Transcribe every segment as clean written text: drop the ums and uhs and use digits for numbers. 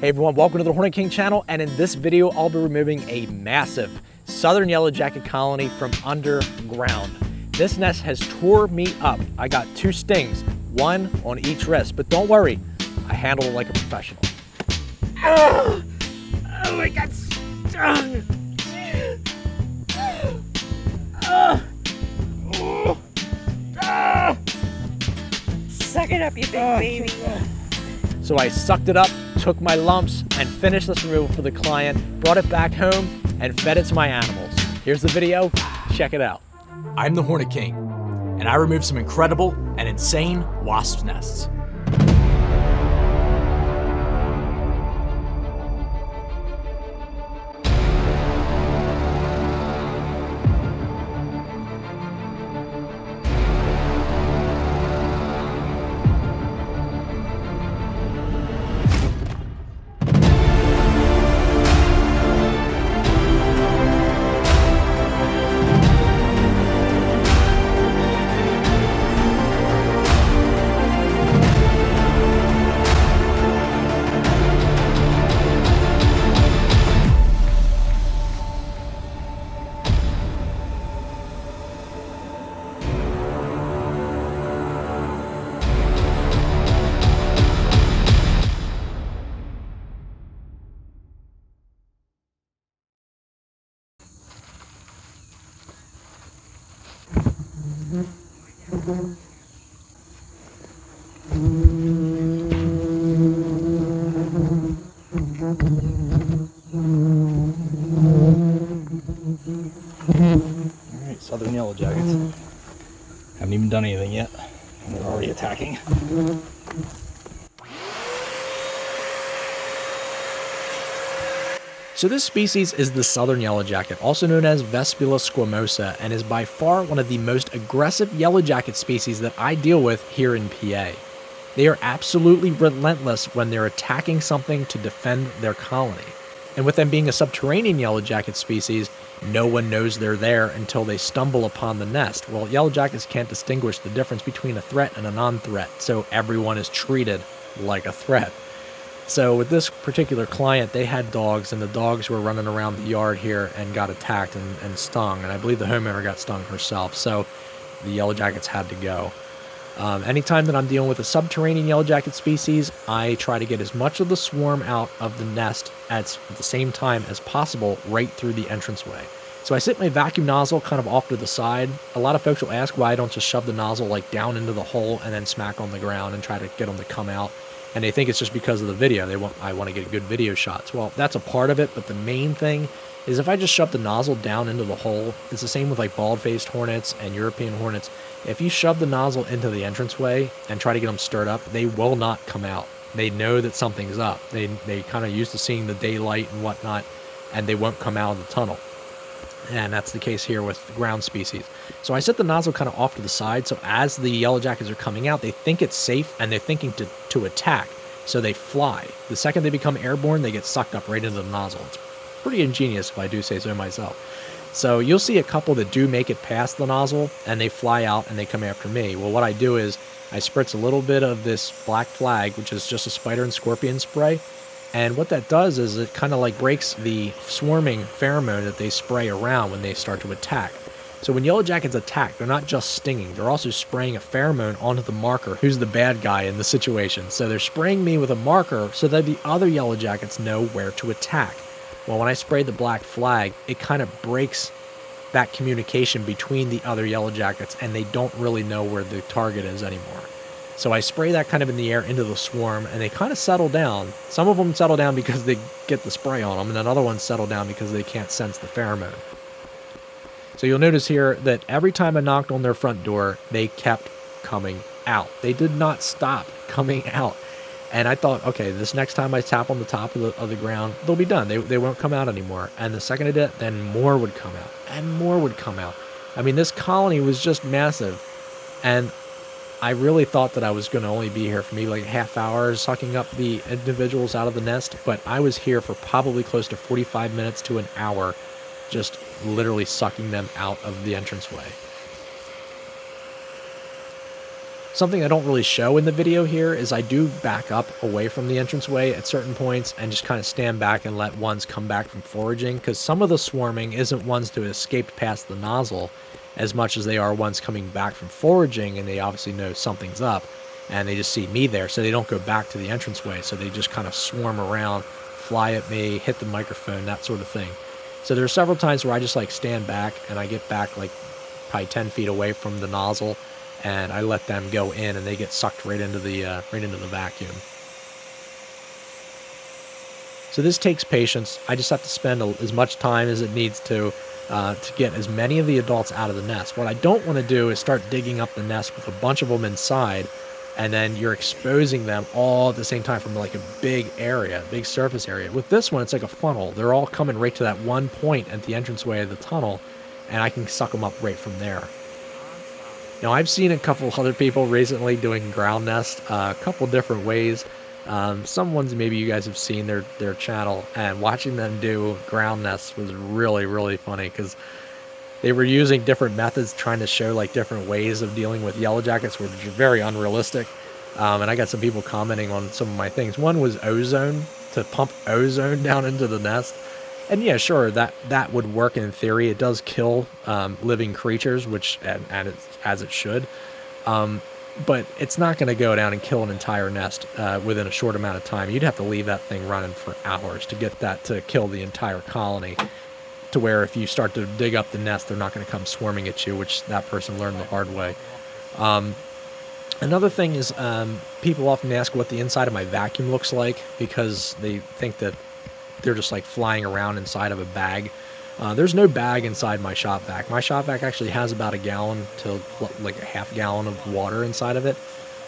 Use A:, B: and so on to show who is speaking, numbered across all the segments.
A: Hey everyone, welcome to the Hornet King channel, and in this video I'll be removing a massive southern yellow jacket colony from underground. This nest has tore me up. I got 2 stings, 1 on each wrist, but don't worry, I handled it like a professional. Oh, I got stung!
B: Suck it up, you big baby.
A: So I sucked it up, took my lumps, and finished this removal for the client, brought it back home, and fed it to my animals. Here's the video, check it out. I'm the Hornet King, and I removed some incredible and insane wasp nests. Alright, southern yellow jackets. Haven't even done anything yet, and they're already attacking. So this species is the southern yellow jacket, also known as Vespula squamosa, and is by far one of the most aggressive yellow jacket species that I deal with here in PA. They are absolutely relentless when they're attacking something to defend their colony. And with them being a subterranean yellow jacket species, no one knows they're there until they stumble upon the nest. Well, yellow jackets can't distinguish the difference between a threat and a non-threat, so everyone is treated like a threat. So with this particular client, they had dogs, and the dogs were running around the yard here and got attacked and stung, and I believe the homeowner got stung herself, so the yellow jackets had to go. Anytime that I'm dealing with a subterranean yellow jacket species, I try to get as much of the swarm out of the nest at the same time as possible right through the entranceway. So I sit my vacuum nozzle kind of off to the side. A lot of folks will ask why I don't just shove the nozzle like down into the hole and then smack on the ground and try to get them to come out. And they think it's just because of the video. I want to get good video shots. Well, that's a part of it, but the main thing is if I just shove the nozzle down into the hole, it's the same with like bald-faced hornets and European hornets. If you shove the nozzle into the entranceway and try to get them stirred up, they will not come out. They know that something's up. They kind of used to seeing the daylight and whatnot, and they won't come out of the tunnel. And that's the case here with the ground species. So I set the nozzle kind of off to the side, so as the yellow jackets are coming out, they think it's safe, and they're thinking to attack. So they fly. The second they become airborne, they get sucked up right into the nozzle. It's pretty ingenious, if I do say so myself. So you'll see a couple that do make it past the nozzle, and they fly out and they come after me. Well, what I do is I spritz a little bit of this black flag, which is just a spider and scorpion spray. And what that does is it kind of like breaks the swarming pheromone that they spray around when they start to attack. So when yellow jackets attack, they're not just stinging, they're also spraying a pheromone onto the marker, who's the bad guy in the situation. So they're spraying me with a marker so that the other yellow jackets know where to attack. Well, when I spray the black flag, it kind of breaks that communication between the other yellow jackets, and they don't really know where the target is anymore. So I spray that kind of in the air into the swarm, and they kind of settle down. Some of them settle down because they get the spray on them, and then other ones settle down because they can't sense the pheromone. So you'll notice here that every time I knocked on their front door, they kept coming out. They did not stop coming out. And I thought, okay, this next time I tap on the top of the ground, they'll be done. They won't come out anymore. And the second I did it, then more would come out, and more would come out. I mean, this colony was just massive. And I really thought that I was going to only be here for maybe like a half hour sucking up the individuals out of the nest, but I was here for probably close to 45 minutes to an hour, just literally sucking them out of the entranceway. Something I don't really show in the video here is I do back up away from the entranceway at certain points and just kind of stand back and let ones come back from foraging, because some of the swarming isn't ones to escape past the nozzle as much as they are ones coming back from foraging, and they obviously know something's up and they just see me there, so they don't go back to the entranceway, so they just kind of swarm around, fly at me, hit the microphone, that sort of thing. So there are several times where I just like stand back and I get back like probably 10 feet away from the nozzle, and I let them go in, and they get sucked right into the vacuum. So this takes patience. I just have to spend as much time as it needs to get as many of the adults out of the nest. What I don't want to do is start digging up the nest with a bunch of them inside, and then you're exposing them all at the same time from like a big area, big surface area. With this one, it's like a funnel. They're all coming right to that one point at the entranceway of the tunnel, and I can suck them up right from there. Now, I've seen a couple other people recently doing ground nest a couple different ways. Some ones maybe you guys have seen their channel, and watching them do ground nests was really, really funny, because they were using different methods trying to show like different ways of dealing with yellow jackets, which are very unrealistic. And I got some people commenting on some of my things. One was ozone, to pump ozone down into the nest. And yeah, sure, that would work in theory. It does kill living creatures, which and it's, as it should. But it's not going to go down and kill an entire nest within a short amount of time. You'd have to leave that thing running for hours to get that to kill the entire colony, to where if you start to dig up the nest, they're not going to come swarming at you, which that person learned the hard way. Another thing is people often ask what the inside of my vacuum looks like, because they think that they're just like flying around inside of a bag. There's no bag inside my shop vac. My shop vac actually has about a gallon to like a half gallon of water inside of it.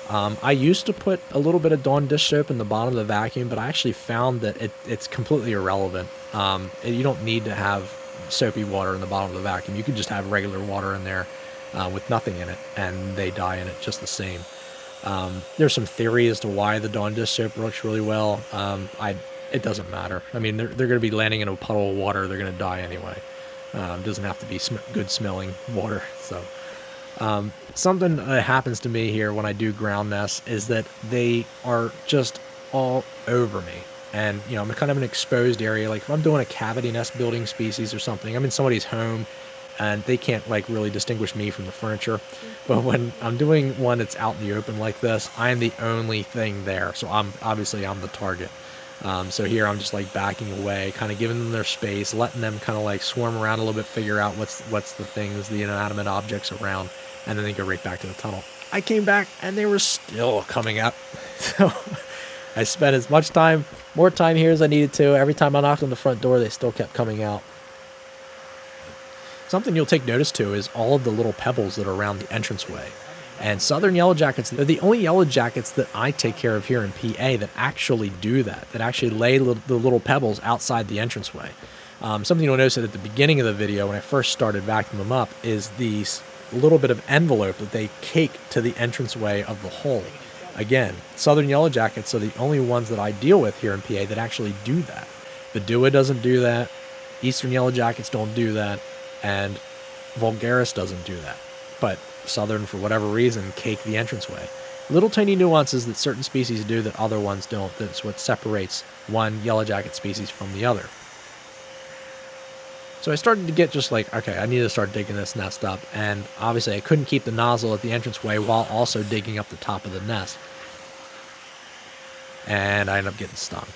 A: I used to put a little bit of Dawn dish soap in the bottom of the vacuum, but I actually found that it's completely irrelevant. You don't need to have soapy water in the bottom of the vacuum. You can just have regular water in there with nothing in it, and they die in it just the same. There's some theory as to why the Dawn dish soap works really well. It doesn't matter. I mean, they're going to be landing in a puddle of water. They're going to die anyway. It doesn't have to be good smelling water. So something that happens to me here when I do ground nests is that they are just all over me. And, you know, I'm kind of an exposed area. Like if I'm doing a cavity nest building species or something, I'm in somebody's home and they can't like really distinguish me from the furniture. But when I'm doing one that's out in the open like this, I am the only thing there. So I'm the target. So here I'm just like backing away, kind of giving them their space, letting them kind of like swarm around a little bit, figure out what's the things, the inanimate objects around, and then they go right back to the tunnel. I came back and they were still coming up. So I spent as much time, more time here as I needed to. Every time I knocked on the front door, they still kept coming out. Something you'll take notice to is all of the little pebbles that are around the entranceway. And southern yellow jackets, they're the only yellow jackets that I take care of here in PA that actually do that actually lay the little pebbles outside the entranceway. Something you'll notice that at the beginning of the video, when I first started vacuuming them up, is these little bit of envelope that they cake to the entranceway of the hole. Again, southern yellow jackets are the only ones that I deal with here in PA that actually do that. Vidua doesn't do that, eastern yellow jackets don't do that, and vulgaris doesn't do that. But southern, for whatever reason, cake the entranceway. Little tiny nuances that certain species do that other ones don't. That's what separates one yellow jacket species from the other. So I started to get just like, okay, I need to start digging this nest up. And obviously I couldn't keep the nozzle at the entranceway while also digging up the top of the nest. And I ended up getting stung.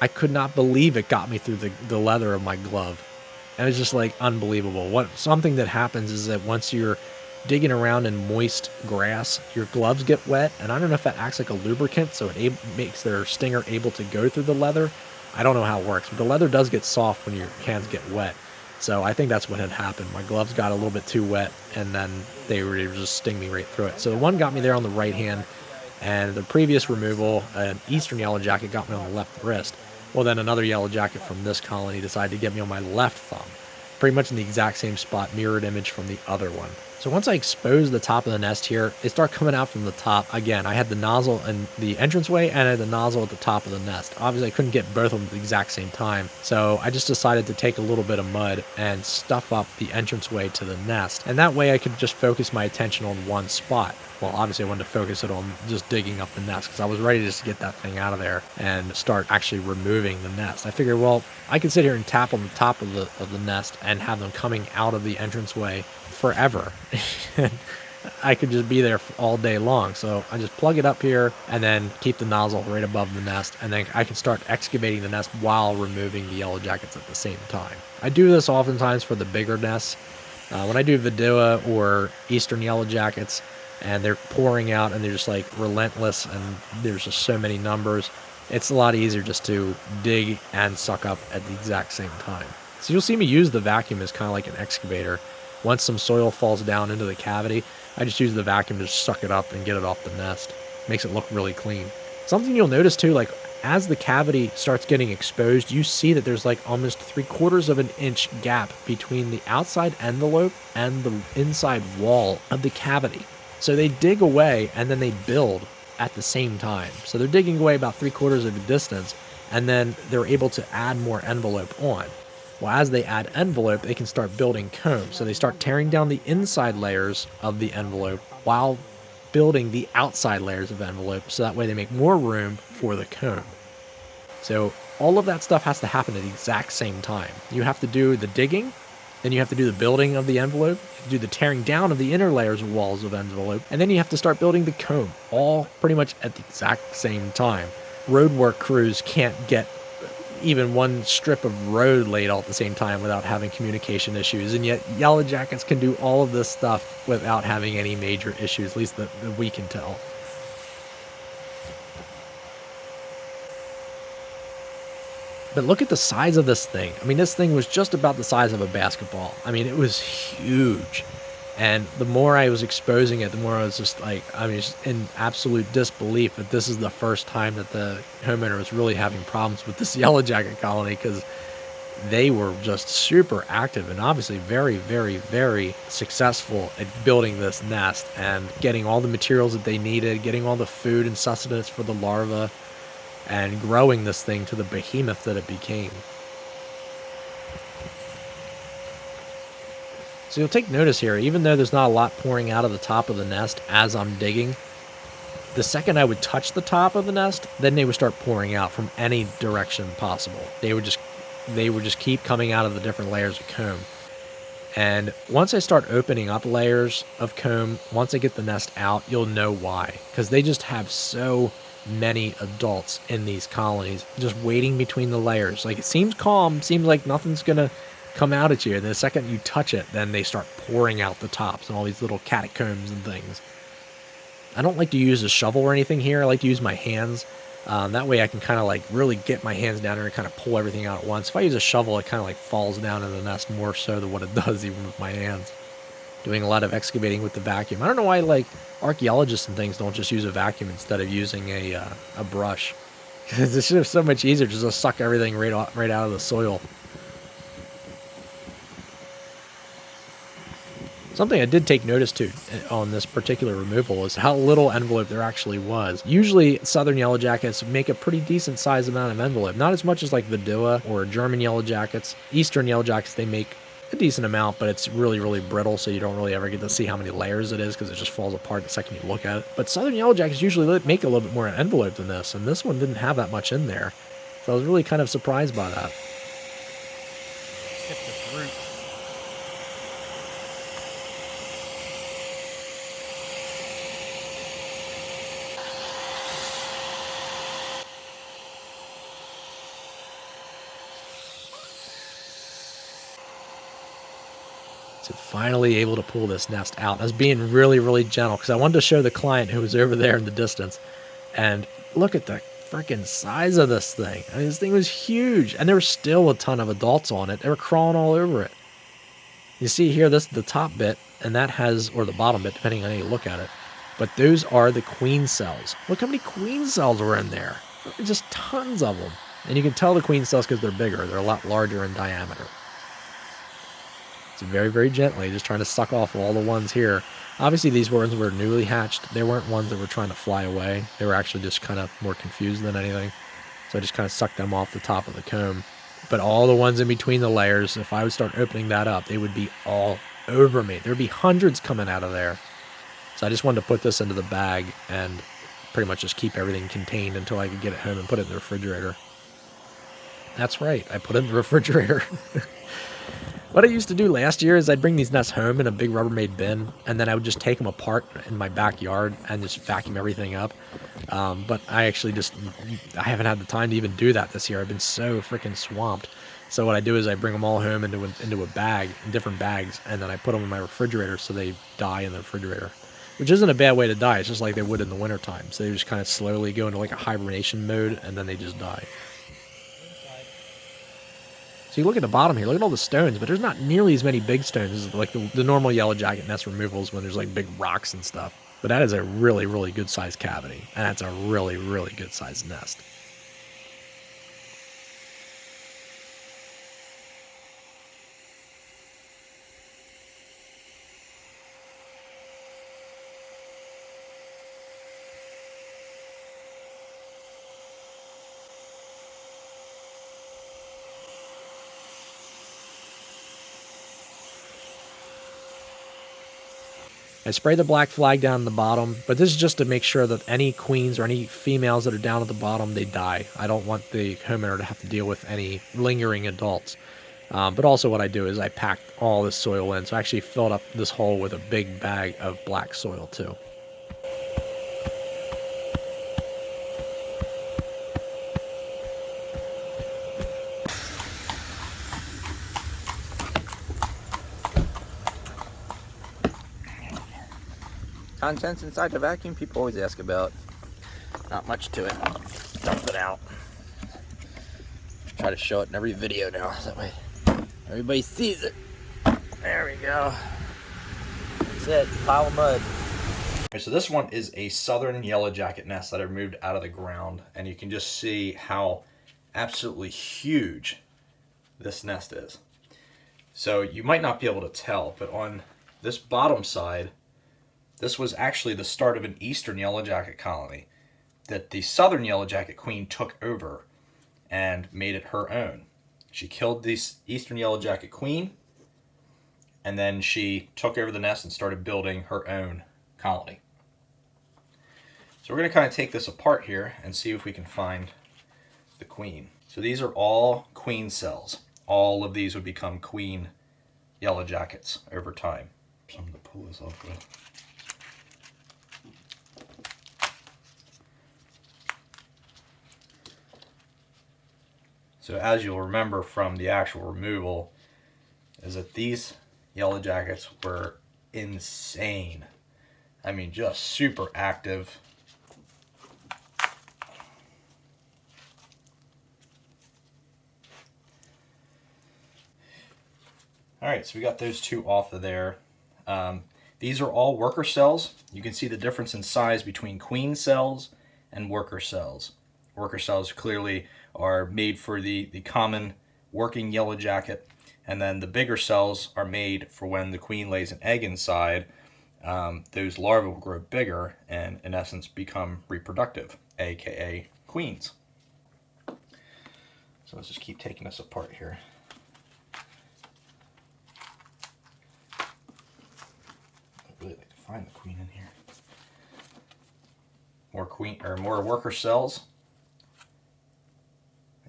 A: I could not believe it got me through the leather of my glove. And it was just like unbelievable. Something that happens is that once you're digging around in moist grass, your gloves get wet, and I don't know if that acts like a lubricant, so it makes their stinger able to go through the leather. I don't know how it works, but the leather does get soft when your hands get wet. So I think that's what had happened. My gloves got a little bit too wet, and then they were just sting me right through it. So the one got me there on the right hand, and the previous removal, an eastern yellow jacket, got me on the left wrist. Well, then another yellow jacket from this colony decided to get me on my left thumb, pretty much in the exact same spot, mirrored image from the other one. So once I exposed the top of the nest here, they start coming out from the top. Again, I had the nozzle in the entranceway and I had the nozzle at the top of the nest. Obviously, I couldn't get both of them at the exact same time. So I just decided to take a little bit of mud and stuff up the entranceway to the nest. And that way I could just focus my attention on one spot. Well, obviously I wanted to focus it on just digging up the nest because I was ready just to get that thing out of there and start actually removing the nest. I figured, well, I could sit here and tap on the top of the nest and have them coming out of the entranceway forever. I could just be there all day long. So I just plug it up here and then keep the nozzle right above the nest. And then I can start excavating the nest while removing the yellow jackets at the same time. I do this oftentimes for the bigger nests. When I do Vespula or eastern yellow jackets and they're pouring out and they're just like relentless and there's just so many numbers, it's a lot easier just to dig and suck up at the exact same time. So you'll see me use the vacuum as kind of like an excavator. Once some soil falls down into the cavity, I just use the vacuum to just suck it up and get it off the nest. Makes it look really clean. Something you'll notice too, like as the cavity starts getting exposed, you see that there's like almost 3/4 of an inch gap between the outside envelope and the inside wall of the cavity. So they dig away and then they build at the same time. So they're digging away about 3/4 of the distance and then they're able to add more envelope on. Well, as they add envelope, they can start building comb. So they start tearing down the inside layers of the envelope while building the outside layers of envelope. So that way they make more room for the comb. So all of that stuff has to happen at the exact same time. You have to do the digging, then you have to do the building of the envelope, do the tearing down of the inner layers of walls of envelope, and then you have to start building the comb, all pretty much at the exact same time. Roadwork crews can't get even one strip of road laid all at the same time without having communication issues, and yet yellow jackets can do all of this stuff without having any major issues, at least that we can tell. But look at the size of this thing. I mean, this thing was just about the size of a basketball. I mean, it was huge. And the more I was exposing it, the more I was just like, I mean, just in absolute disbelief that this is the first time that the homeowner was really having problems with this yellow jacket colony, because they were just super active and obviously very, very, very successful at building this nest and getting all the materials that they needed, getting all the food and sustenance for the larvae, and growing this thing to the behemoth that it became. So you'll take notice here, even though there's not a lot pouring out of the top of the nest as I'm digging, the second I would touch the top of the nest, then they would start pouring out from any direction possible. They would just keep coming out of the different layers of comb. And once I start opening up layers of comb, once I get the nest out, you'll know why. Because they just have so many adults in these colonies just waiting between the layers. Like, it seems calm, seems like nothing's gonna come out at you, and the second you touch it, then they start pouring out the tops and all these little catacombs and things. I don't like to use a shovel or anything here. I like to use my hands. That way I can kind of like really get my hands down there and kind of pull everything out at once. If I use a shovel, it kind of like falls down in the nest more so than what it does even with my hands. Doing a lot of excavating with the vacuum. I don't know why like archaeologists and things don't just use a vacuum instead of using a brush. It's just so much easier just to suck everything right out of the soil. Something I did take notice to on this particular removal is how little envelope there actually was. Usually southern yellow jackets make a pretty decent sized amount of envelope. Not as much as like Vespula or German yellow jackets. Eastern yellow jackets, they make a decent amount, but it's really, really brittle, so you don't really ever get to see how many layers it is because it just falls apart the second you look at it. But southern yellow jackets usually make a little bit more envelope than this, and this one didn't have that much in there. So I was really kind of surprised by that.
B: Skip this root.
A: So finally able to pull this nest out. I was being really, really gentle because I wanted to show the client who was over there in the distance. And look at the freaking size of this thing. I mean, this thing was huge. And there were still a ton of adults on it. They were crawling all over it. You see here, this is the top bit, and that has, or the bottom bit, depending on how you look at it. But those are the queen cells. Look how many queen cells were in there. Just tons of them. And you can tell the queen cells because they're bigger. They're a lot larger in diameter. It's very, very gently, just trying to suck off all the ones here. Obviously, these ones were newly hatched. They weren't ones that were trying to fly away. They were actually just kind of more confused than anything. So I just kind of sucked them off the top of the comb. But all the ones in between the layers, if I would start opening that up, they would be all over me. There would be hundreds coming out of there. So I just wanted to put this into the bag and pretty much just keep everything contained until I could get it home and put it in the refrigerator. That's right, I put it in the refrigerator. What I used to do last year is I'd bring these nests home in a big Rubbermaid bin, and then I would just take them apart in my backyard and just vacuum everything up. But I haven't had the time to even do that this year. I've been so freaking swamped. So what I do is I bring them all home into a bag, in different bags, and then I put them in my refrigerator so they die in the refrigerator. Which isn't a bad way to die. It's just like they would in the wintertime. So they just kind of slowly go into like a hibernation mode, and then they just die. So you look at the bottom here, look at all the stones, but there's not nearly as many big stones as like the normal yellow jacket nest removals when there's like big rocks and stuff. But that is a really, really good sized cavity, and that's a really, really good sized nest. I spray the black flag down the bottom, but this is just to make sure that any queens or any females that are down at the bottom, they die. I don't want the homeowner to have to deal with any lingering adults. But also what I do is I pack all this soil in. So I actually filled up this hole with a big bag of black soil too.
C: Contents inside the vacuum people always ask about. Not much to it. Dump it out. Try to show it in every video now, so that way everybody sees it. There we go. That's it, pile of mud.
D: Okay, so this one is a southern yellow jacket nest that I removed out of the ground, and you can just see how absolutely huge this nest is. So you might not be able to tell, but on this bottom side, this was actually the start of an eastern yellow jacket colony that the southern yellow jacket queen took over and made it her own. She killed the eastern yellow jacket queen, and then she took over the nest and started building her own colony. So we're going to kind of take this apart here and see if we can find the queen. So these are all queen cells. All of these would become queen yellow jackets over time. Something to pull this off with. So as you'll remember from the actual removal, is that these yellow jackets were insane. I mean, just super active. Alright, so we got those two off of there. These are all worker cells. You can see the difference in size between queen cells and worker cells. Worker cells clearly are made for the common working yellow jacket, and then the bigger cells are made for when the queen lays an egg inside. Those larvae will grow bigger and in essence become reproductive, aka queens. So let's just keep taking this apart here. I'd really like to find the queen in here. More worker cells.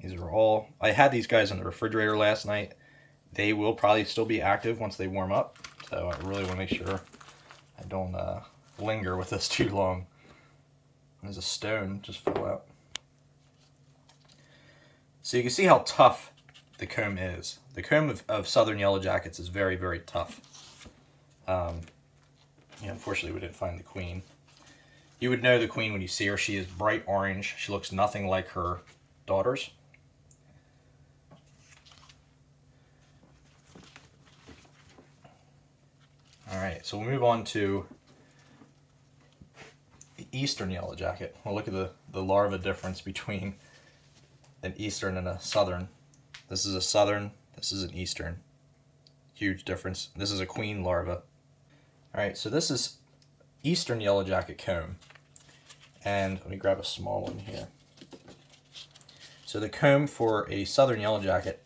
D: These are all, I had these guys in the refrigerator last night. They will probably still be active once they warm up. So I really want to make sure I don't linger with this too long. There's a stone just fell out. So you can see how tough the comb is. The comb of southern yellow jackets is very, very tough. Unfortunately we didn't find the queen. You would know the queen when you see her. She is bright orange. She looks nothing like her daughters. Alright, so we'll move on to the eastern yellow jacket. We'll look at the larva difference between an eastern and a southern. This is a southern, this is an eastern. Huge difference. This is a queen larva. Alright, so this is eastern yellow jacket comb. And let me grab a small one here. So the comb for a southern yellow jacket,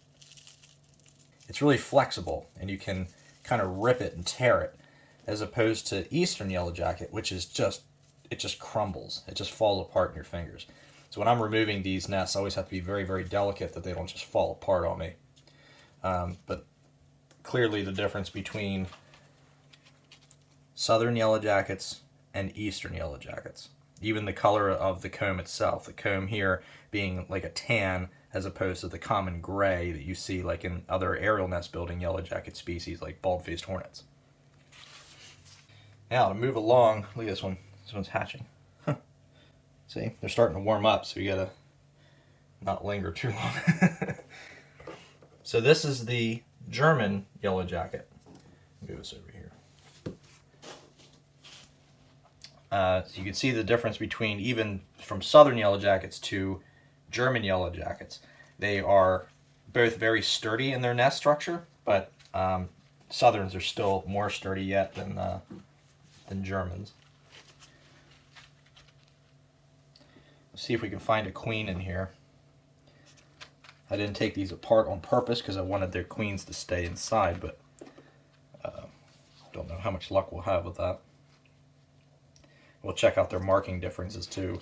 D: it's really flexible and you can kind of rip it and tear it, as opposed to eastern yellow jacket, which is just, it just crumbles. It just falls apart in your fingers. So when I'm removing these nests, I always have to be very, very delicate that they don't just fall apart on me. But clearly the difference between southern yellow jackets and eastern yellow jackets. Even the color of the comb itself, the comb here being like a tan as opposed to the common gray that you see like in other aerial nest building yellow jacket species like bald-faced hornets. Now to move along, look at this one. This one's hatching. See, they're starting to warm up, so you gotta not linger too long. So this is the German yellow jacket. Move this over here. So you can see the difference between even from southern yellow jackets to German yellow jackets. They are both very sturdy in their nest structure, but southerns are still more sturdy yet than Germans. Let's see if we can find a queen in here. I didn't take these apart on purpose because I wanted their queens to stay inside, but don't know how much luck we'll have with that. We'll check out their marking differences too.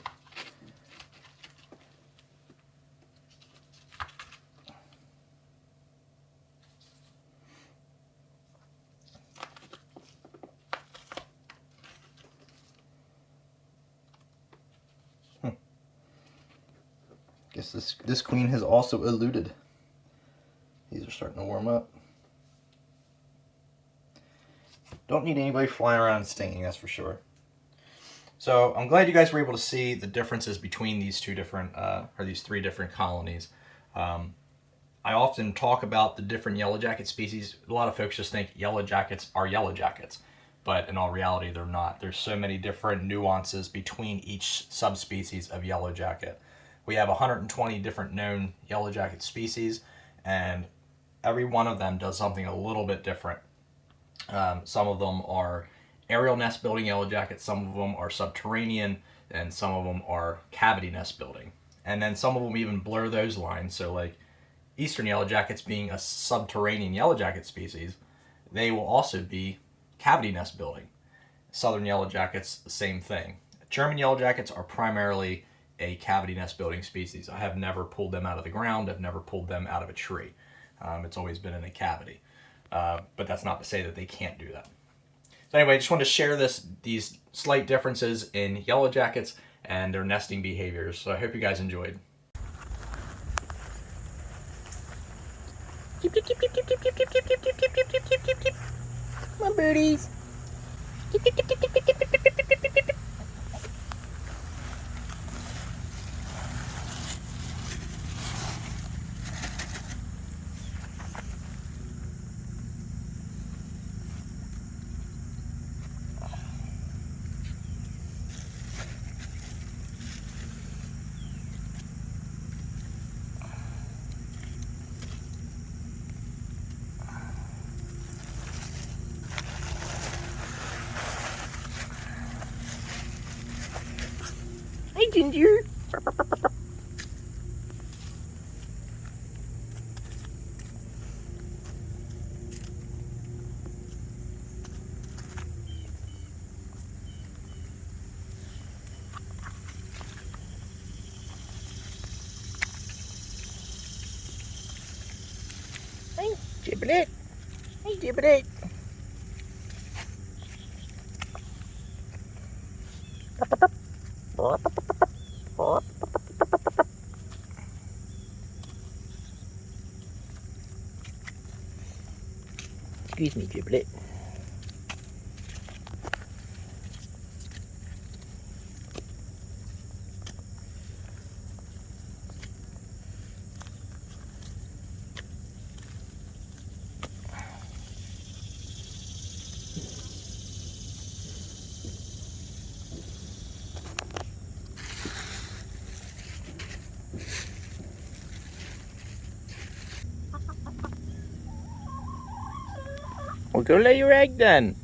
D: Guess this queen has also eluded. These are starting to warm up. Don't need anybody flying around and stinging, that's for sure. So I'm glad you guys were able to see the differences between these two different, or these three different colonies. I often talk about the different yellow jacket species. A lot of folks just think yellow jackets are yellow jackets, but in all reality they're not. There's so many different nuances between each subspecies of yellow jacket. We have 120 different known yellow jacket species, and every one of them does something a little bit different. Some of them are aerial nest building yellow jackets, some of them are subterranean, and some of them are cavity nest building. And then some of them even blur those lines, so like eastern yellow jackets being a subterranean yellow jacket species, they will also be cavity nest building. Southern yellow jackets, the same thing. German yellow jackets are primarily a cavity nest building species. I have never pulled them out of the ground. I've never pulled them out of a tree. It's always been in a cavity. But that's not to say that they can't do that. So anyway, I just wanted to share these slight differences in yellow jackets and their nesting behaviors. So I hope you guys enjoyed.
C: Come on, birdies. Hi, Ginger. Hi, Giblet. Hi, Giblet. Excuse me, Giblet. Well, go lay your egg then.